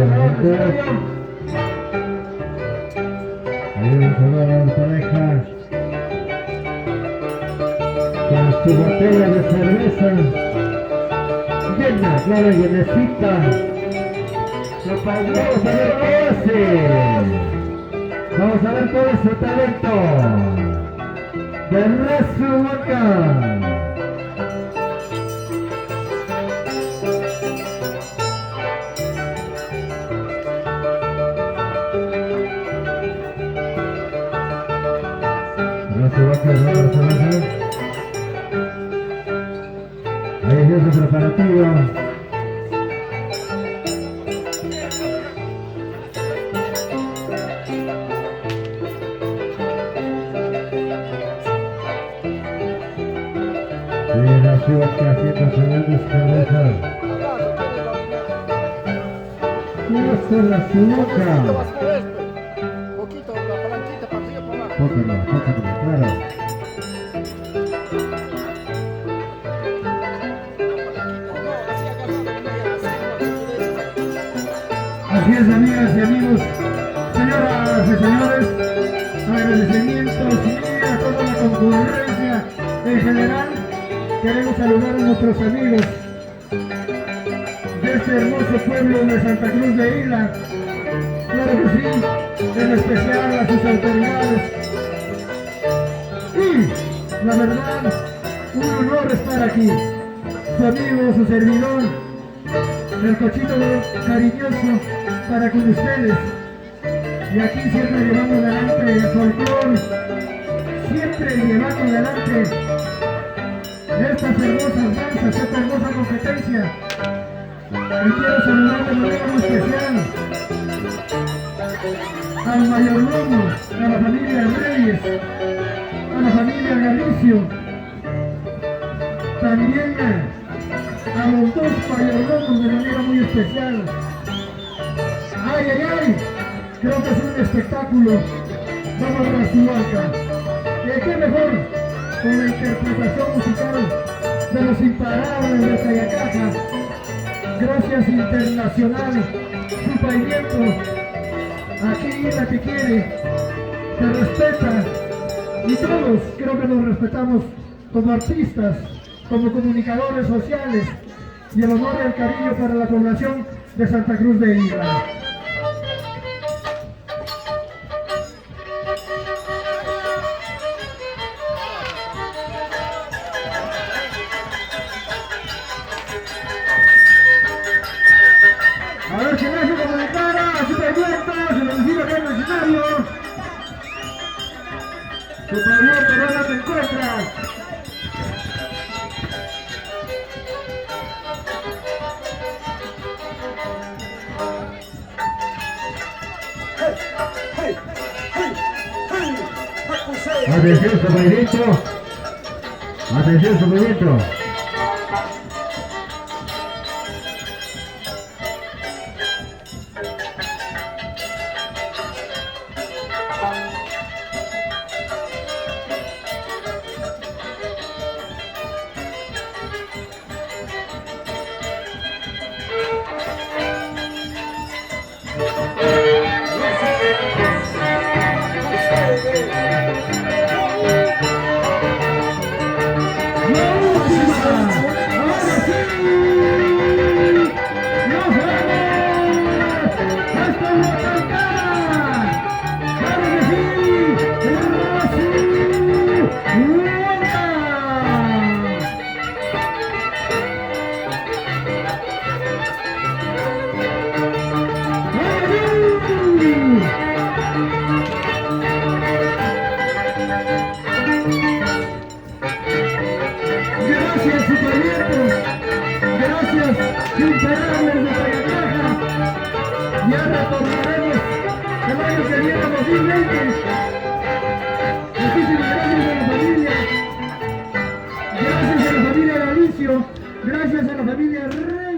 Ahí vamos a ver a la pareja con su botella de cerveza llena, clara y llenecita. Vamos a ver qué hace. Vamos a ver cuál es su talento. De Resu Boca. Ahí es el preparativo. Y la ciudad que haciendo segundos cabezas. ¿Qué es la ciudad? Poquito, la palanquita para arriba, para abajo. Póntelo, claro. Así es, amigas y amigos, señoras y señores, agradecimientos y a toda la concurrencia en general. Queremos saludar a nuestros amigos de este hermoso pueblo de Santa Cruz de Ila. Claro que sí, en especial a sus autoridades. Y, la verdad, un honor estar aquí. Su amigo, su servidor, el cochito cariñoso para con ustedes. Y aquí siempre llevamos adelante el folclore, siempre llevamos adelante estas hermosas danzas, esta hermosa competencia. Y quiero saludar de manera muy especial al mayordomo, a la familia Reyes, a la familia Galicio, también a los dos mayordomos de manera muy especial. ¡Ay, ay, ay! Creo que es un espectáculo. Vamos a Razuaca. ¿Y qué mejor? Con la interpretación musical de los imparables de Cayacaja. Gracias Internacional, su pavimento. Aquí la que quiere, te respeta. Y todos creo que nos respetamos como artistas, como comunicadores sociales. Y el honor y el cariño para la población de Santa Cruz de Ila. A ver si me hace comunicar a su pavimento, se lo recibe acá en el escenario. Su pavimento, ¿dónde te encuentras? Atención, su pavimento. Atención, su pavimento. Gracias, Superviento. Gracias, imparables de Cayacaja. Ya retornaremos el año que viene, 2020. Muchísimas gracias a la familia. Gracias a la familia Galicio. Gracias a la familia Reyes.